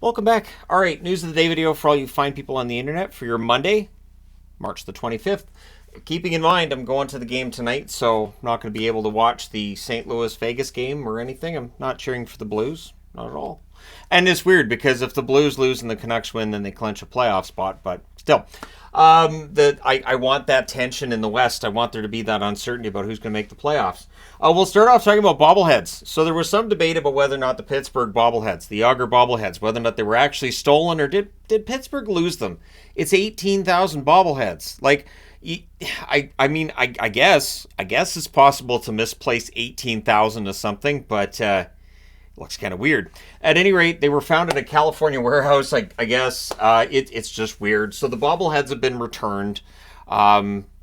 Welcome back. All right, news of the day video for all you fine people on the internet for your Monday, March the 25th. Keeping in mind, I'm going to the game tonight, so I'm not going to be able to watch the St. Louis Vegas game or anything. I'm not cheering for the Blues, not at all. And it's weird because if the Blues lose and the Canucks win, then they clinch a playoff spot. But still, I want that tension in the West. I want there to be that uncertainty about who's going to make the playoffs. We'll start off talking about bobbleheads. So there was some debate about whether or not the Pittsburgh bobbleheads, the Yager bobbleheads, whether or not they were actually stolen or did Pittsburgh lose them? It's 18,000 bobbleheads. Like, I guess it's possible to misplace 18,000 to something, but looks kind of weird. At any rate, they were found in a California warehouse. I guess it's just weird. So the bobbleheads have been returned,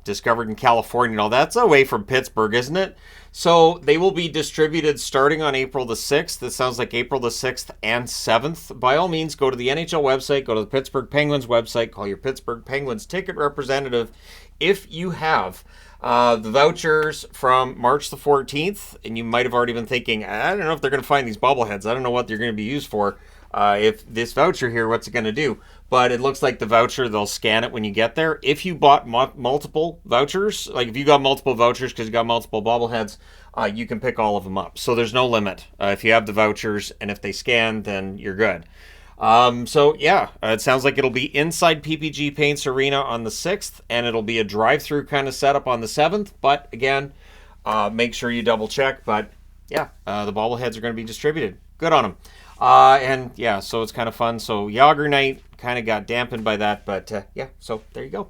discovered in California and all. That's away from Pittsburgh, isn't it? So they will be distributed starting on April the 6th. It sounds like April the 6th and 7th. By all means, go to the NHL website, go to the Pittsburgh Penguins website, call your Pittsburgh Penguins ticket representative if you have the vouchers from March the 14th, and you might have already been thinking, I don't know if they're going to find these bobbleheads. I don't know what they're going to be used for. If this voucher here, what's it going to do? But it looks like the voucher, they'll scan it when you get there. If you bought multiple vouchers, like if you got multiple vouchers because you got multiple bobbleheads, you can pick all of them up. So there's no limit if you have the vouchers, and if they scan, then you're good. It sounds like it'll be inside PPG Paints Arena on the 6th, and it'll be a drive-through kind of setup on the 7th. But again, make sure you double check. But yeah, the bobbleheads are going to be distributed. Good on them. So it's kind of fun. So Yager night kind of got dampened by that, but so there you go.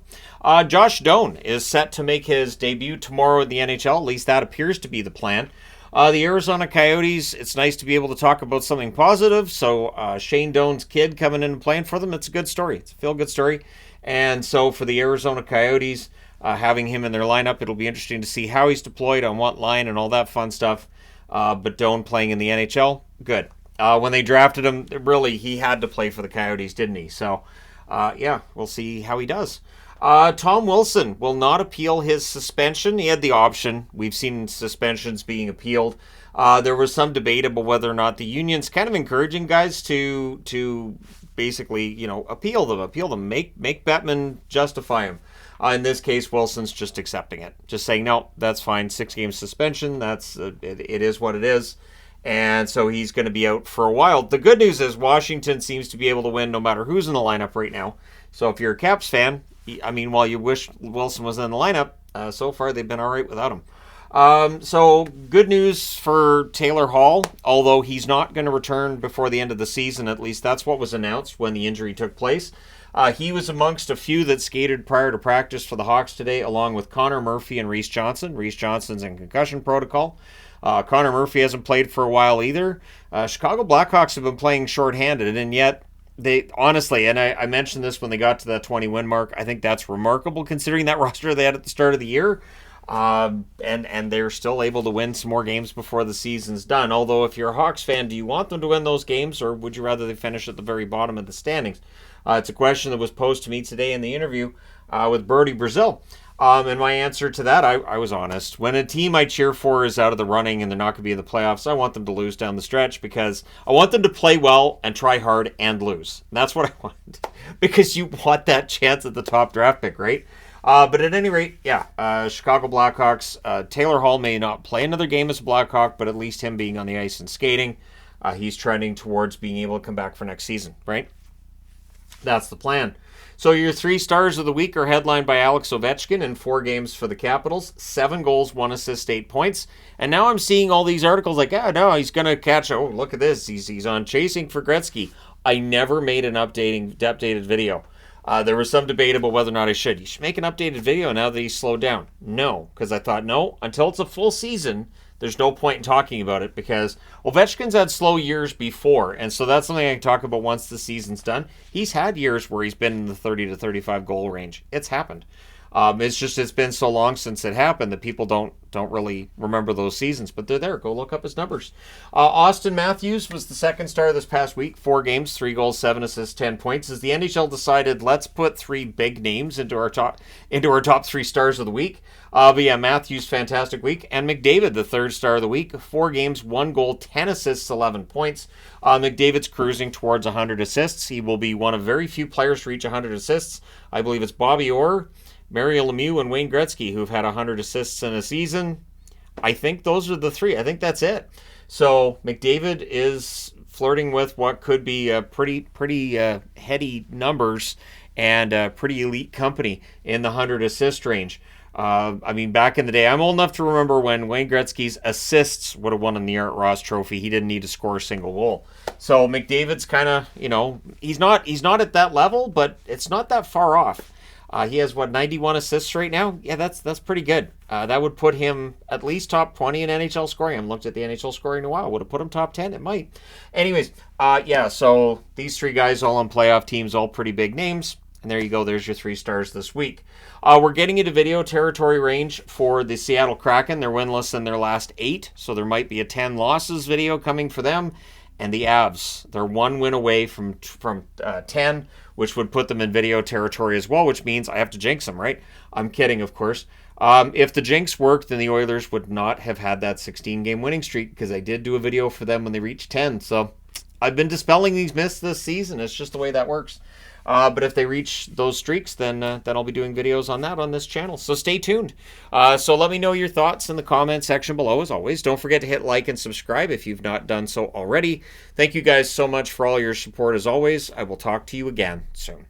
Josh Doan is set to make his debut tomorrow in the NHL. At least that appears to be the plan. The Arizona Coyotes, it's nice to be able to talk about something positive. So Shane Doan's kid coming in and playing for them, it's a good story. It's a feel-good story. And so for the Arizona Coyotes, having him in their lineup, it'll be interesting to see how he's deployed, on what line, and all that fun stuff. But Doan playing in the NHL, good. When they drafted him, really, he had to play for the Coyotes, didn't he? So, we'll see how he does. Tom Wilson will not appeal his suspension. He had the option. We've seen suspensions being appealed. There was some debate about whether or not the union's kind of encouraging guys to basically, appeal them, make Bettman justify him. In this case, Wilson's just accepting it, just saying, no, that's fine. 6-game suspension. It is what it is. And so he's going to be out for a while. The good news is Washington seems to be able to win no matter who's in the lineup right now. So if you're a Caps fan, while you wish Wilson was in the lineup, so far they've been all right without him. So good news for Taylor Hall, although he's not going to return before the end of the season. At least that's what was announced when the injury took place. He was amongst a few that skated prior to practice for the Hawks today, along with Connor Murphy and Reese Johnson. Reese Johnson's in concussion protocol. Connor Murphy hasn't played for a while either. Chicago Blackhawks have been playing shorthanded, and yet they honestly, and I mentioned this when they got to that 20-win mark, I think that's remarkable considering that roster they had at the start of the year. And they're still able to win some more games before the season's done. Although if you're a Hawks fan, do you want them to win those games, or would you rather they finish at the very bottom of the standings? It's a question that was posed to me today in the interview with Brody Brazil. And my answer to that, I was honest. When a team I cheer for is out of the running and they're not going to be in the playoffs, I want them to lose down the stretch because I want them to play well and try hard and lose. And that's what I want. Because you want that chance at the top draft pick, right? But at any rate, Chicago Blackhawks, Taylor Hall may not play another game as a Blackhawk, but at least him being on the ice and skating, he's trending towards being able to come back for next season, right? That's the plan. So your 3 stars of the week are headlined by Alex Ovechkin in 4 games for the Capitals, 7 goals, 1 assist, 8 points. And now I'm seeing all these articles like, no, he's going to catch, look at this, he's on chasing for Gretzky. I never made an updated video. There was some debate about whether or not I should. You should make an updated video now that he's slowed down. No, because I thought, no, until it's a full season, there's no point in talking about it because Ovechkin's had slow years before, and so that's something I can talk about once the season's done. He's had years where he's been in the 30 to 35 goal range. It's happened. It's been so long since it happened that people don't really remember those seasons, but they're there. Go look up his numbers. Austin Matthews was the second star this past week. 4 games, 3 goals, 7 assists, 10 points. As the NHL decided, let's put 3 big names into our top 3 stars of the week. But yeah, Matthews, fantastic week. And McDavid, the third star of the week. 4 games, 1 goal, 10 assists, 11 points. McDavid's cruising towards 100 assists. He will be one of very few players to reach 100 assists. I believe it's Bobby Orr, Mario Lemieux, and Wayne Gretzky who've had 100 assists in a season. I think those are the 3. I think that's it. So McDavid is flirting with what could be a pretty heady numbers and pretty elite company in the 100 assist range. I mean, back in the day, I'm old enough to remember when Wayne Gretzky's assists would have won the Art Ross Trophy. He didn't need to score a single goal. So McDavid's kind of, he's not at that level, but it's not that far off. He has, 91 assists right now? Yeah, that's pretty good. That would put him at least top 20 in NHL scoring. I haven't looked at the NHL scoring in a while. Would have put him top 10? It might. Anyways, so these 3 guys all on playoff teams, all pretty big names. And there you go. There's your 3 stars this week. We're getting into video territory range for the Seattle Kraken. They're winless in their last 8, so there might be a 10 losses video coming for them. And the Avs, they're 1 win away from 10, which would put them in video territory as well, which means I have to jinx them, right? I'm kidding, of course. If the jinx worked, then the Oilers would not have had that 16-game winning streak, because I did do a video for them when they reached 10. So I've been dispelling these myths this season. It's just the way that works. But if they reach those streaks, then I'll be doing videos on that on this channel. So stay tuned. So let me know your thoughts in the comment section below, as always. Don't forget to hit like and subscribe if you've not done so already. Thank you guys so much for all your support, as always. I will talk to you again soon.